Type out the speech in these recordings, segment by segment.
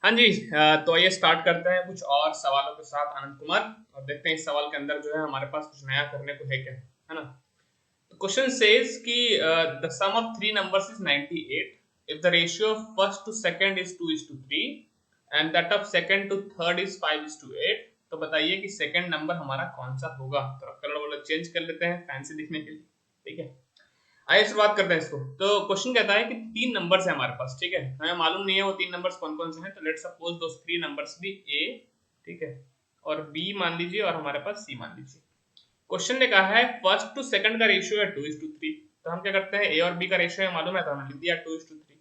हाँ जी। तो ये स्टार्ट करते हैं कुछ और सवालों के साथ आनंद कुमार। और देखते हैं इस सवाल के अंदर जो है हमारे पास कुछ नया करने को है क्या, है ना। तो क्वेश्चन सेज कि the sum of three numbers is 98 if the ratio of first to second is 2:3 and that of second to third is 5:8। तो बताइए कि सेकंड नंबर हमारा कौन सा होगा। तो कलर वाला चेंज कर लेते हैं फैंसी दिखने के लिए, ठीक है। आइए शुरुआत करते हैं इसको। तो क्वेश्चन कहता है कि तीन नंबर्स है हमारे पास, ठीक है। हमें मालूम नहीं है वो तीन नंबर्स कौन कौन से हैं। तो लेट्स सपोज दो थ्री नंबर्स भी ए, ठीक है, और बी मान लीजिए, और हमारे पास सी मान लीजिए। क्वेश्चन ने कहा है फर्स्ट टू सेकंड का रेशियो है 2:3। तो हम क्या करते हैं, ए और बी का रेशियो है मालूम है, तो हमने लिख दिया 2:3।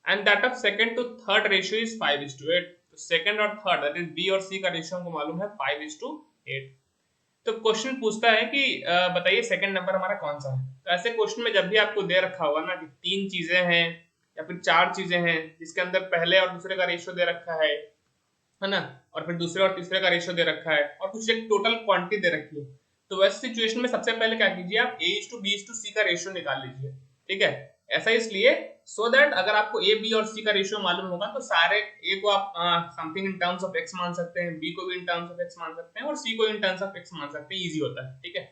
And that of second to third ratio is 5:8। तो सेकंड और थर्ड दैट इज बी और सी का रेशियो हमको मालूम है 5:8। तो क्वेश्चन पूछता है कि बताइए सेकंड नंबर हमारा कौन सा है। तो ऐसे क्वेश्चन में जब भी आपको दे रखा होगा ना कि तीन चीजें हैं या फिर चार चीजें हैं जिसके अंदर पहले और दूसरे का रेशियो दे रखा है ना, और फिर दूसरे और तीसरे का रेशियो दे रखा है और कुछ एक टोटल क्वांटिटी दे रखी है, तो वैसे सिचुएशन में सबसे पहले क्या कीजिए, आप A:B:C का रेशियो निकाल लीजिए, ठीक है। ऐसा इसलिए सो दैट अगर आपको ए बी और सी का रेशियो मालूम होगा तो सारे ए को आप something in terms of x मान सकते हैं, बी को भी इन टर्म्स ऑफ एक्स मान सकते हैं और सी को इन टर्म्स ऑफ एक्स मान सकते हैं। इजी होता है, ठीक है।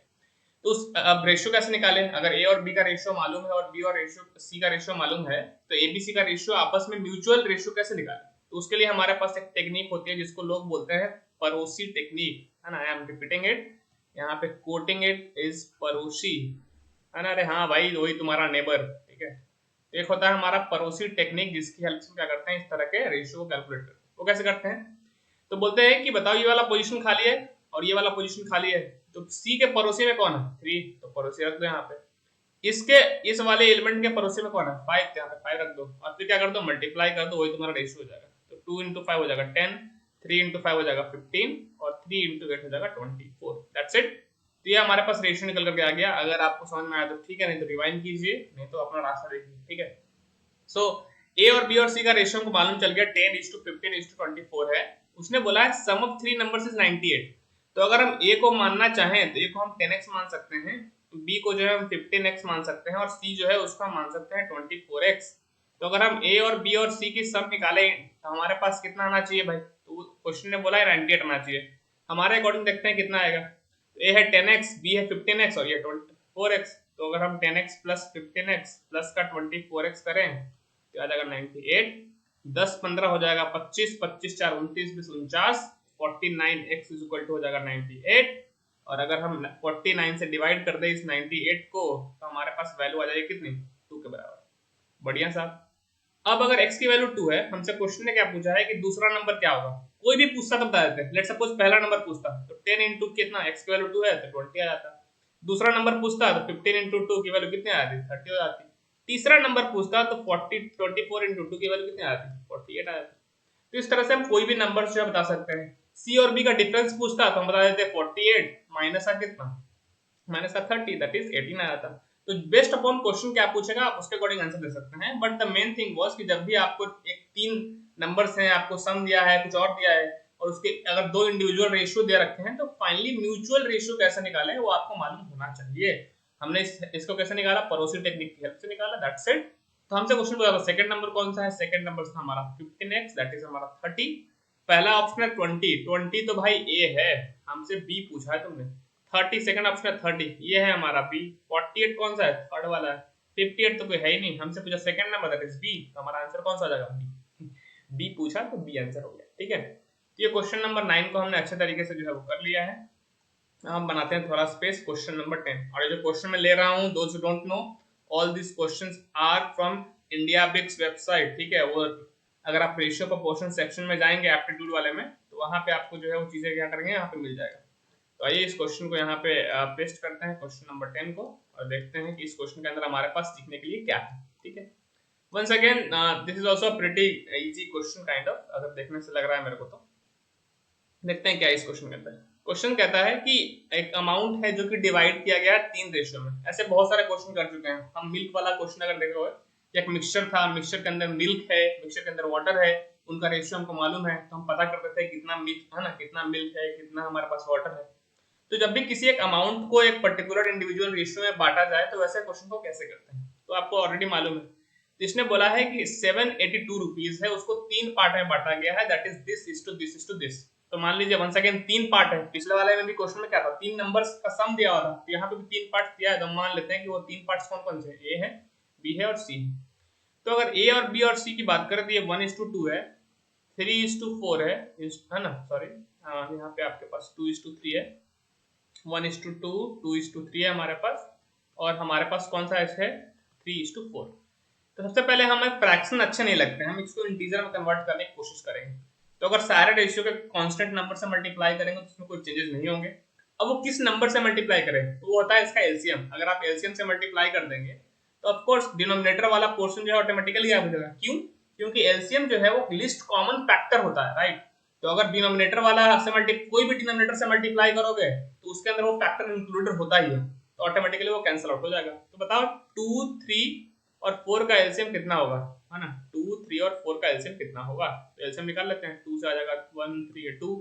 तो अब रेशियो कैसे निकालें। अगर ए और बी का रेशियो मालूम है और बी और रेशियो सी का रेशियो मालूम है, तो ए बी सी का रेशियो आपस में म्यूचुअल रेशियो कैसे निकालें। तो उसके लिए हमारे पास एक टेक्निक होती है जिसको लोग बोलते हैं पड़ोसी टेक्निक, है ना। आई एम रिपीटिंग इट, यहाँ पे कोटिंग इट इज पड़ोसी, है ना। अरे हाँ भाई, वही तुम्हारा नेबर, ठीक है। एक होता है हमारा पड़ोसी टेक्निक जिसकी हेल्प से क्या करते हैं, इस तरह के रेशियो को कैलकुलेट करते हैं। वो कैसे करते हैं, तो बोलते हैं कि बताओ ये वाला पोजीशन खाली है और ये वाला पोजीशन खाली है, तो सी के पड़ोसी में कौन है, 3, तो पड़ोसी रख दो यहाँ पे। इसके इस वाले एलिमेंट के पड़ोसी में कौन है, 5, यहाँ पे 5 रख दो और फिर क्या कर दो, मल्टीप्लाई कर दो, वही तुम्हारा रेशियो हो जाएगा। तो 2 × 5 हो जाएगा 10, 3 × 5 हो जाएगा 15 और 3 × 8 हो जाएगा 24। That's it. तो ये हमारे पास रेशियो निकल करके आ गया। अगर आपको समझ में आया तो ठीक है, नहीं तो रिवाइंड कीजिए, नहीं तो अपना रास्ता देखिए, ठीक है। सो ए और बी और सी का रेशियो को मालूम चल गया 10:15:24 है। उसने बोला है सम ऑफ थ्री नंबर्स इज 98। तो अगर हम ए को मानना चाहें तो ए को हम 10x मान सकते हैं, बी को जो है हम 15x मान सकते हैं और सी जो है उसका मान सकते हैं 24x। तो अगर हम ए और बी और सी की सम निकालें तो हमारे पास कितना आना चाहिए भाई। तो क्वेश्चन ने बोला है 98 आना चाहिए। हमारे अकॉर्डिंग देखते हैं कितना आएगा। ए है 10x, बी है 15x और ये 24x। तो अगर हम 10x प्लस 15x प्लस का 24x करें तो आ जाएगा 98। 10 15 हो जाएगा 25, 25 4 29, 20 49, 49x इज इक्वल टू हो जाएगा 98। और अगर हम 49 से डिवाइड कर दें इस 98 को तो हमारे पास वैल्यू आ जाएगी कितनी, 2 के बराबर। बढ़िया साहब। अब अगर x की वैल्यू 2 है, हमसे क्वेश्चन ने क्या पूछा है कि दूसरा नंबर क्या होगा। कोई भी पूछता तो बता देते हैं। लेट्स सपोज पहला नंबर पूछता तो 10 इंटू कितना, x की वैल्यू 2 है तो 20 आ जाता। दूसरा नंबर पूछता तो 15 इंटू 2 की वैल्यू कितनी आ जाती, 30 हो जाती। तीसरा नंबर पूछता तो 24 इंटू 2 की वैल्यू कितनी आ जाती, 48 आ जाती। तो इस तरह से हम कोई भी नंबर जो है बता सकते हैं। सी और बी का डिफरेंस पूछता तो हम बता देते 48 माइनस का कितना, माइनस का 30 दैट इज 18 आया था। तो बेस्ड अपॉन क्वेश्चन क्या पूछेगा आप उसके अकॉर्डिंग आंसर दे सकते हैं। But the main thing was कि जब भी आपको एक तीन नंबर्स हैं, आपको सम दिया है, कुछ और दिया है और उसके अगर दो इंडिविजुअल रेशियो दे रखे हैं तो फाइनली म्यूचुअल रेशियो कैसे निकालें वो आपको मालूम होना चाहिए। हमने इसको कैसे निकाला, पड़ोसी टेक्निक की हेल्प से निकाला, दैट्स इट। तो हमसे क्वेश्चन पूछा था सेकंड नंबर कौन सा है। सेकंड नंबर था हमारा 15x दैट इज हमारा 30। पहला ऑप्शन है 20 तो भाई ए है। हमसे बी पूछा है तुमने 30, सेकंड ऑप्शन है 30, ये है हमारा बी। 48 कौन सा है, थर्ड वाला है। 58 तो कोई है ही नहीं। हमसे पूछा second number that is B, तो हमारा आंसर कौन सा आ जाएगा, बी। बी पूछा तो बी आंसर हो गया, ठीक है। तो ये क्वेश्चन नंबर 9 को हमने अच्छे तरीके से जो है वो कर लिया है। हम बनाते हैं थोड़ा स्पेस, क्वेश्चन नंबर 10। और ये जो क्वेश्चन मैं ले रहा हूँ, दोस्त don't know, all this questions are from IndiaBIX website, ठीक है। वो अगर आप रेशियो प्रोपोर्शन सेक्शन में जाएंगे एप्टीट्यूड वाले में तो वहां पे आपको जो है वो चीजें क्या करेंगे, यहाँ पे मिल जाएगा। तो आइए इस क्वेश्चन को यहाँ पे पेस्ट करते हैं, क्वेश्चन नंबर 10 को, और देखते हैं कि इस क्वेश्चन के अंदर हमारे पास सीखने के लिए क्या है, ठीक है। Once again this is also pretty easy question kind of, अगर देखने से लग रहा है मेरे को तो। देखते हैं क्या इस क्वेश्चन के अंदर। क्वेश्चन कहता है कि एक अमाउंट है जो कि डिवाइड किया गया है 3 रेशियो में। ऐसे बहुत सारे क्वेश्चन कर चुके हैं हम। मिल्क वाला क्वेश्चन अगर देखो, एक मिक्सचर था, मिक्सचर के अंदर मिल्क है, मिक्सचर के अंदर वाटर है, उनका रेशियो हमको मालूम है तो हम पता करते थे कितना मिल्क है ना, कितना मिल्क है, कितना हमारे पास वाटर है। तो जब भी किसी एक अमाउंट को एक पर्टिकुलर इंडिविजुअल रेशियो में बांटा जाए तो वैसे क्वेश्चन को कैसे करते हैं, तो आपको ऑलरेडी मालूम है। तो इसने बोला है कि 782 रुपीज है, उसको 3 पार्ट में बांटा गया है, that is this is to this is to this. तो मान लीजिए वंस अगेन 3 पार्ट है, पिछले वाले में भी क्वेश्चन में क्या था, 3 नंबर्स का सम दिया हुआ था, तो यहाँ पे भी 3 पार्ट दिया है, तो मान लेते हैं कि वो 3 पार्ट्स कौन कौन से, ए है, बी है और सी है। तो अगर ए और बी और सी की बात करें तो ये 1:2 है, 3:4 है ना, सॉरी यहाँ पे आपके पास 2:3 है, 1:2, 2:3 है हमारे पास, और हमारे पास कौन सा है 3:4। तो सबसे पहले हमें फ्रैक्शन अच्छे नहीं लगते, हम इसको इंटीजर में कन्वर्ट करने की कोशिश करेंगे। तो अगर सारे रेशियो के कांस्टेंट नंबर से मल्टीप्लाई करेंगे तो इसमें कोई चेंजेस नहीं होंगे। अब वो किस नंबर से मल्टीप्लाई करें, तो वो होता है इसका एलसीएम। अगर आप एलसीएम से मल्टीप्लाई कर देंगे तो ऑफ कोर्स डिनोमिनेटर वाला पोर्शन जो है ऑटोमेटिकली गायब हो जाएगा। क्यों? क्योंकि एलसीएम जो है वो लिस्ट कॉमन फैक्टर होता है, राइट। तो अगर डिनोमिनेटर वाला से कोई भी डिनोमिनेटर से मल्टीप्लाई करोगे तो उसके अंदर वो फैक्टर इंक्लूडेड होता ही है, तो ऑटोमेटिकली वो कैंसिल आउट हो जाएगा। तो बताओ 2, 3 और 4 का एलसीएम कितना होगा, है ना। 2, 3 और 4 का एलसीएम कितना होगा, तो एलसीएम निकाल लेते हैं। 2 से आ जाएगा 1, 3 2,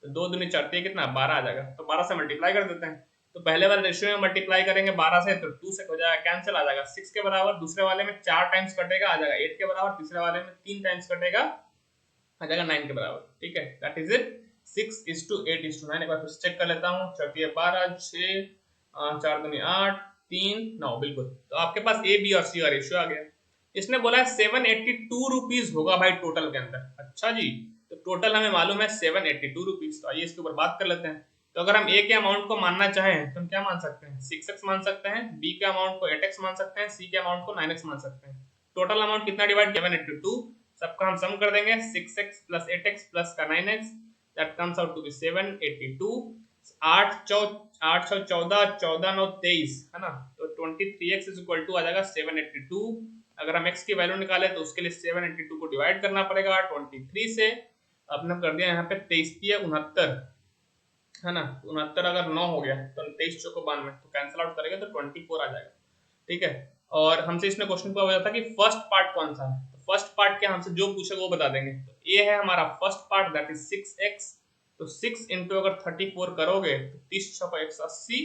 तो 2 दूनी 4 कितना 12 आ जाएगा, तो 12 से मल्टीप्लाई कर देते हैं। तो पहले वाले रेशियो में मल्टीप्लाई करेंगे 12 से, तो 2 से हो जाएगा कैंसिल, आ जाएगा 6 के बराबर। दूसरे वाले में 4 टाइम्स कटेगा, आ जाएगा 8 के बराबर। तीसरे वाले में 3 टाइम्स कटेगा, आ जाएगा 9 के बराबर। ठीक है, दैट इज इट, 6:8:9। एक बार फिर चेक कर लेता हूँ, 12, 6, 4 दूनी 8, 3, 9, बिल्कुल। तो आपके पास ए, बी और सी का रेशियो आ गया। इसने बोला है 782 रुपीज होगा भाई टोटल के अंदर। अच्छा जी, तो टोटल हमें मालूम है 782 रुपीज। तो आइए इसके ऊपर बात कर लेते हैं। तो अगर हम ए के अमाउंट को मानना चाहें तो हम क्या मान सकते हैं, 6x मान सकते हैं, बी के अमाउंट को 8x मान सकते हैं, सी के अमाउंट को 9x मान सकते हैं। टोटल अमाउंट कितना डिवाइड 782, सबका हम सम कर देंगे, 6x प्लस 8x प्लस का 9x, that comes out to be 782। 8 6 14, 14 9 23, है ना। तो 23x इज इक्वल टू आ जाएगा 782। अगर हम x की वैल्यू निकाले तो उसके लिए 782 को डिवाइड करना पड़ेगा 23 से। अपने कर दिया यहाँ पे 23 69, है ना। 69 अगर 9 हो गया तो 23 चौको 92, तो कैंसिल आउट करेंगे तो 24 आ जाएगा। ठीक है, और हमसे इसने क्वेश्चन पूछा था कि फर्स्ट पार्ट कौन सा है। तो फर्स्ट पार्ट क्या, हमसे जो पूछेगा वो बता देंगे। तो ये है हमारा first part, that is 6x। तो 6 इंटू अगर 34 करोगे तो 30 6 180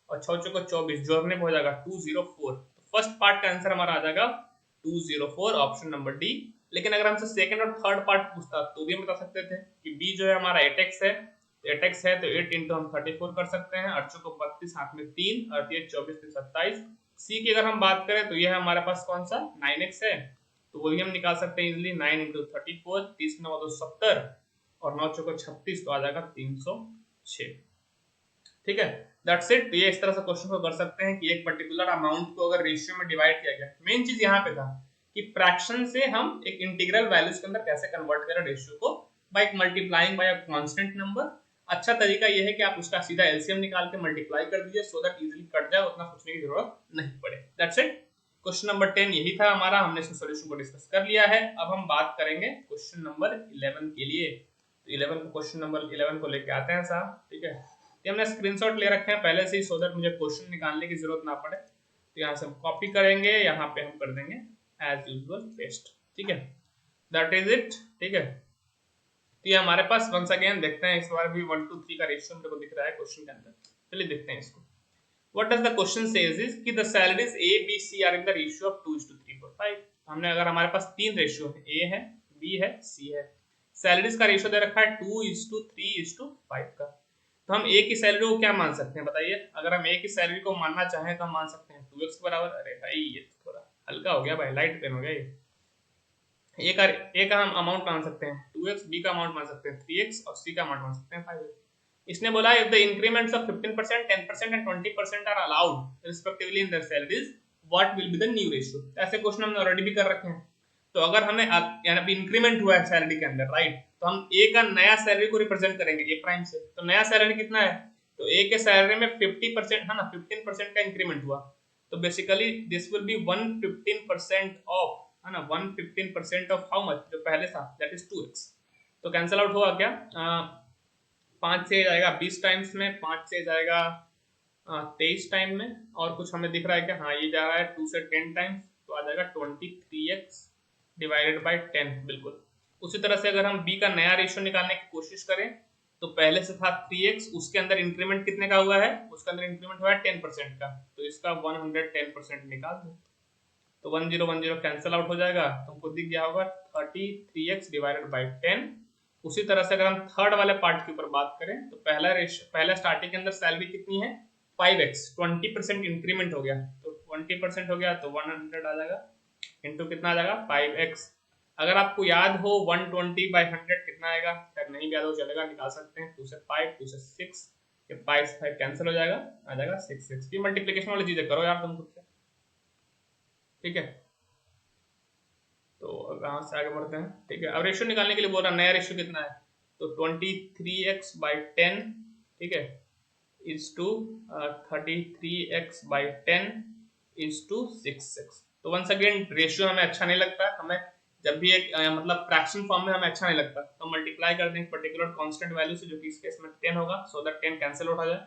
और 6 चौको 24, जोड़ने में हो जाएगा 204। तो फर्स्ट पार्ट का आंसर हमारा आ जाएगा 204, ऑप्शन नंबर डी। लेकिन अगर हमसे सेकंड और थर्ड पार्ट पूछता तो भी हम बता सकते थे कि बी जो है हमारा 8x है, 8x है तो 8 इंटू हम 34 कर सकते हैं, 8 को 32, हाथ में 3, 24 27। सी की अगर हम बात करें तो यह है हमारे पास कौन सा 9x है, तो वही हम निकाल सकते हैं इजिली, 9 इंटू 34, 30 9 तो 70 और 9 चौको 36, तो आ जाएगा 306। ठीक है, दैट्स इट। तो ये इस तरह से क्वेश्चन को कर सकते हैं कि एक पर्टिकुलर अमाउंट को अगर रेशियो में डिवाइड किया गया। मेन चीज यहाँ पे था कि फ्रैक्शन से हम एक इंटीग्रल वैल्यूज के अंदर कैसे कन्वर्ट करें रेशियो को, by multiplying by a constant number. अच्छा तरीका ये है कि आप उसका सीधा एलसीएम निकाल के मल्टीप्लाई कर दीजिए, सो दैट इजीली कट जाए, उतना सोचने की जरूरत नहीं पड़े। That's it. क्वेश्चन नंबर 10 यही था हमारा, हमने इसके सॉल्यूशन को डिस्कस कर लिया है। अब हम बात करेंगे क्वेश्चन नंबर 11 के लिए। तो 11 को क्वेश्चन नंबर 11 को लेके आते हैं साहब। ठीक है, ये हमने स्क्रीनशॉट ले रखे हैं पहले से ही, सो दैट मुझे क्वेश्चन निकालने की जरूरत ना पड़े। तो यहाँ से हम कॉपी करेंगे, यहाँ पे हम कर देंगे एज यूजुअल पेस्ट। ठीक है, दैट इज इट। ठीक है, तो ये हमारे पास वंस अगेन देखते हैं, इस बार भी 1 to 3 का रेशियो मेरे को दिख रहा है क्वेश्चन के अंदर। चलिए देखते हैं इसको। What does the question says is कि the salaries A, B, C are in the ratio of 2:3:5। हमने अगर हमारे पास 3 रेशियो है, A है, B है, C है, सैलरीज का रेशियो दे रखा है 2:3:5 का। तो हम A की सैलरी को क्या मान सकते हैं बताइए। अगर हम A की सैलरी को मानना चाहें तो हम मान सकते हैं 2x के बराबर। अरे भाई ये तो थोड़ा हल्का हो गया भाई, लाइट पेन हो गया ये। ए का हम अमाउंट मान सकते हैं 2x, बी का अमाउंट मान सकते हैं 3x और सी का अमाउंट मान सकते हैं 5x। इसने बोला if the increments of 15%, 10% and 20% are allowed respectively in their salaries, what will be the new ratio. ऐसे क्वेश्चन हमने ऑलरेडी भी कर रखे हैं। तो अगर हमें यानी इंक्रीमेंट हुआ है सैलरी के अंदर, राइट, तो हम ए का नया सैलरी को रिप्रेजेंट करेंगे ए प्राइम से। तो नया सैलरी कितना है, तो ए के सैलरी में 50% है ना, 15% का इंक्रीमेंट हुआ, तो basically this will be 115% of, है ना, 115% ऑफ हाउ मच, जो पहले था, दैट इज 2x। तो कैंसिल आउट होगा क्या, 5 से जाएगा 20 टाइम्स में, 5 से जाएगा 23 टाइम में, और कुछ हमें दिख रहा है क्या, हाँ ये जा रहा है 2 से 10 टाइम्स, तो आ जाएगा 23x डिवाइडेड बाय 10। बिल्कुल उसी तरह से अगर हम b का नया रेशियो निकालने की कोशिश करें तो पहले से था 3x, उसके अंदर इंक्रीमेंट कितने का हुआ है, उसके अंदर इंक्रीमेंट हुआ है 10% का, तो इसका 110% निकाल दो। तो 1010 कैंसिल आउट हो जाएगा, तुमको दिख गया होगा 33x डिवाइडेड बाई 10। उसी तरह से अगर हम थर्ड वाले पार्ट के ऊपर बात करें तो पहला स्टार्टिंग के अंदर सैलरी कितनी है 5x, 20% इंक्रीमेंट हो गया, तो 20% हो गया तो 100 आ जाएगा, इंटू कितना आ जाएगा 5x। अगर आपको याद हो 120/100 कितना आएगा, खैर नहीं याद हो चलेगा, निकाल सकते हैं, 2 से 5, 2 से 6, ये 5 से 5 कैंसिल हो जाएगा, आ जाएगा 6x। ये मल्टीप्लिकेशन वाली चीजें करो यार तुम खुद से, ठीक है। तो अब यहाँ से आगे बढ़ते हैं, ठीक है। अब रेशियो निकालने के लिए बोल रहा नया रेशियो कितना है, तो 23x/10, ठीक है, is to 33x/10 is to 6x। तो वंस अगेन रेशियो हमें अच्छा नहीं लगता, हमें जब भी एक मतलब फ्रैक्शन फॉर्म में हमें अच्छा नहीं लगता, तो मल्टीप्लाई कर दें पर्टिकुलर कांस्टेंट वैल्यू से, जो कि इस केस में 10 होगा, सो दैट 10 कैंसिल आउट हो जाए,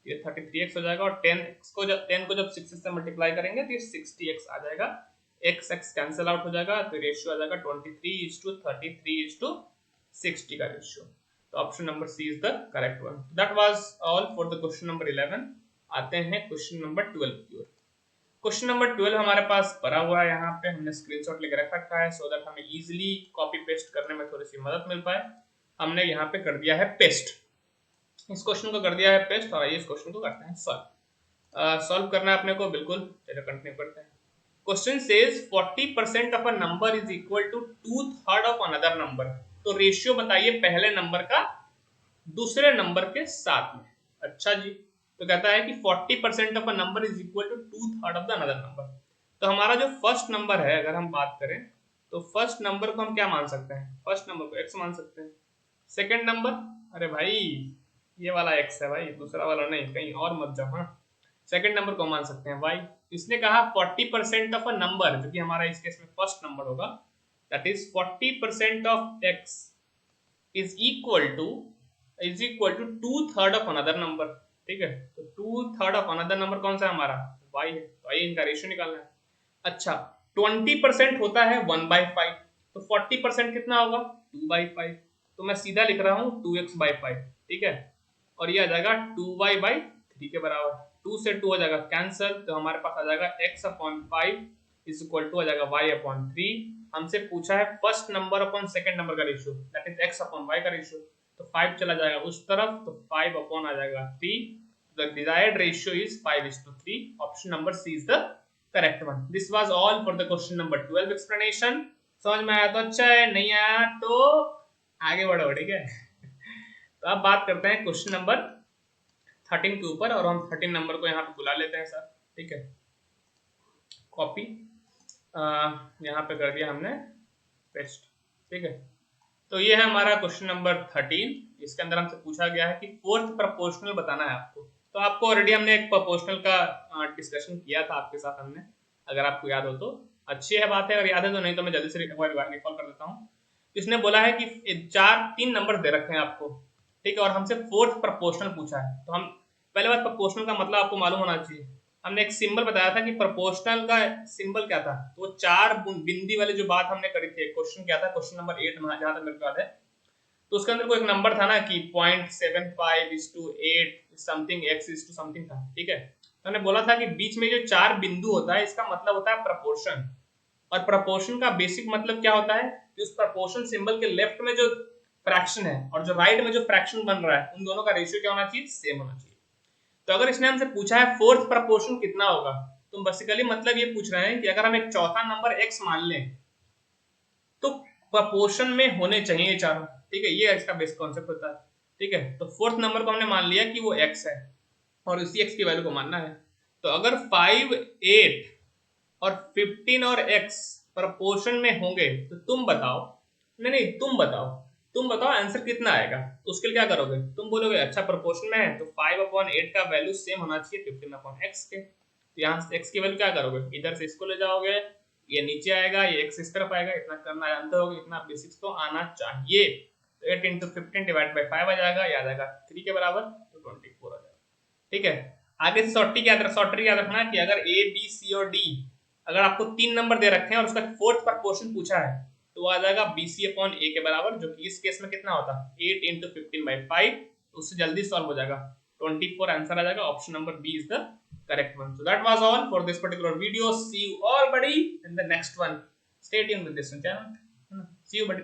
ये 33x हो जाएगा, और 10 को जब 6 से मल्टीप्लाई करेंगे तो ये 60x आ जाएगा, x कैंसिल आउट हो जाएगा, तो रेशियो आ जाएगा 23:33:60 का रेशियो। तो option number C is the correct one. That was all for the question number 11। आते हैं क्वेश्चन नंबर 12 की ओर। क्वेश्चन नंबर 12 हमारे पास पड़ा हुआ है, यहाँ पे हमने स्क्रीनशॉट लेकर रख रखा है, सो दैट हमें इजीली कॉपी पेस्ट करने में थोड़ी सी मदद मिल पाए। हमने यहाँ पे कर दिया है पेस्ट, इस क्वेश्चन को कर दिया है पेस्ट, और आइए इस क्वेश्चन को करते हैं सॉल्व। सॉल्व करना है अपने को, बिल्कुल, चलो कंटिन्यू करते हैं। Question says 40% of a number is equal to 2/3 of another number. तो रेशियो बताइए पहले नंबर का दूसरे नंबर के साथ में। अच्छा जी, तो कहता है कि 40% of a number is equal to 2/3 of the another number. तो हमारा जो फर्स्ट नंबर है, अगर हम बात करें तो फर्स्ट नंबर को हम क्या मान सकते हैं, फर्स्ट नंबर को x मान सकते हैं। सेकंड नंबर, अरे भाई ये वाला x है भाई, दूसरा वाला नहीं, कहीं और मत जाओ। हाँ, सेकंड नंबर को मान सकते हैं y। इसने कहा 40% ऑफ अ नंबर, जो कि हमारा इस केस में फर्स्ट नंबर होगा, that is 40% of x is equal to 2/3 of another number, ठीक है। तो 2/3 ऑफ अनदर नंबर कौन सा है हमारा, y है, तो आइए इनका रेशियो निकालना है। अच्छा, 20% होता है 1/5, तो 40% कितना होगा 2/5, तो मैं सीधा लिख रहा हूँ 2x/5, ठीक है, और ये आ जाएगा 2y/3 के बराबर। 2 से 2 हो जाएगा कैंसल, तो हमारे पास आ जाएगा x/5 इज इक्वल टू आ जाएगा y/3। हमसे पूछा है first number upon second number का रेशियो, दैट इज x/y का रेशियो, तो 5 चला जाएगा उस तरफ, तो 5 अपॉन आ जाएगा 3। The desired ratio is 5:3। Option number C is the correct one. This was all for the question number 12 explanation. समझ में आया तो अच्छा है, नहीं आया तो आगे बढ़ो, ठीक है। तो अब बात करते हैं क्वेश्चन नंबर 13 के ऊपर, और हम 13 नंबर को यहाँ पे बुला लेते हैं सर, ठीक है। कॉपी यहाँ पे कर दिया हमने पेस्ट, ठीक है। तो ये है हमारा क्वेश्चन नंबर 13। इसके अंदर हमसे पूछा गया है कि फोर्थ प्रोपोर्शनल बताना है आपको। तो आपको ऑलरेडी हमने एक प्रोपोर्शनल का डिस्कशन किया था आपके साथ हमने, अगर आपको याद हो तो अच्छी है बात है, अगर याद है तो, नहीं तो मैं जल्दी से रिकॉल कर देता हूँ। इसने बोला है कि 3 नंबर दे रखे हैं आपको, ठीक है, और हमसे फोर्थ प्रोपोर्शनल पूछा है। तो हम पहले बात, प्रोपोर्शनल का मतलब आपको मालूम होना चाहिए। हमने एक सिंबल बताया था कि प्रोपोर्शनल का सिंबल क्या था, तो वो 4 बिंदी वाली जो बात हमने करी थी, क्वेश्चन क्या था, क्वेश्चन नंबर 8 में, जहां तक मेरे को याद है, तो उसके अंदर कोई एक नंबर था ना कि 0.75:8 something x is to something था, ठीक है। तो हमने बोला था कि बीच में जो 4 बिंदु होता है, इसका मतलब होता है प्रोपोर्शन। और प्रोपोर्शन का बेसिक मतलब क्या होता है कि उस प्रोपोर्शन सिंबल के लेफ्ट में जो फ्रैक्शन है और जो राइट में जो फ्रैक्शन बन रहा है, उन दोनों का रेशियो क्या होना चाहिए, सेम होना चाहिए। तो अगर इसने हमसे पूछा है फोर्थ प्रोपोर्शन कितना होगा, तो बेसिकली मतलब ये पूछ रहे हैं कि अगर हम एक चौथा नंबर x मान लें तो प्रोपोर्शन में होने चाहिए चारों, ठीक है, ये इसका बेसिक कॉन्सेप्ट होता है, ठीक है। तो फोर्थ नंबर को हमने मान लिया कि वो x है, और उसी x की वैल्यू को मानना है। तो अगर 5, 8 और 15 और x प्रोपोर्शन में होंगे, तो तुम बताओ, नहीं तुम बताओ आंसर कितना आएगा। तो उसके लिए क्या करोगे, तुम बोलोगे अच्छा प्रोपोर्शन में है तो 5/8 का वैल्यू सेम होना चाहिए 15/x के। तो यहाँ से x की वैल्यू क्या करोगे, इधर से इसको ले जाओगे, ये नीचे आएगा, ये x इस तरफ आएगा, इतना करना जानते होगे, इतना बेसिक्स तो आना चाहिए। तो 8 × 15 डिवाइड बाई 5 आ जाएगा, याद आएगा 3 के बराबर, तो 24 आ जाएगा, ठीक है। आगे से शॉर्ट ट्रिक याद रखना कि अगर a b c और d, अगर आपको 3 नंबर दे रखे हैं और उसका फोर्थ प्रोपोर्शन पूछा है, तो वो आ जाएगा BC/A के बराबर, जो कि इस केस में कितना होता है 8 × 15/5, तो उससे जल्दी सॉल्व हो जाएगा 24 आंसर आ जाएगा। Option number B is the correct one. So that was all for this particular video. See you all buddy in the next one. Stay tuned with this channel. See you buddy.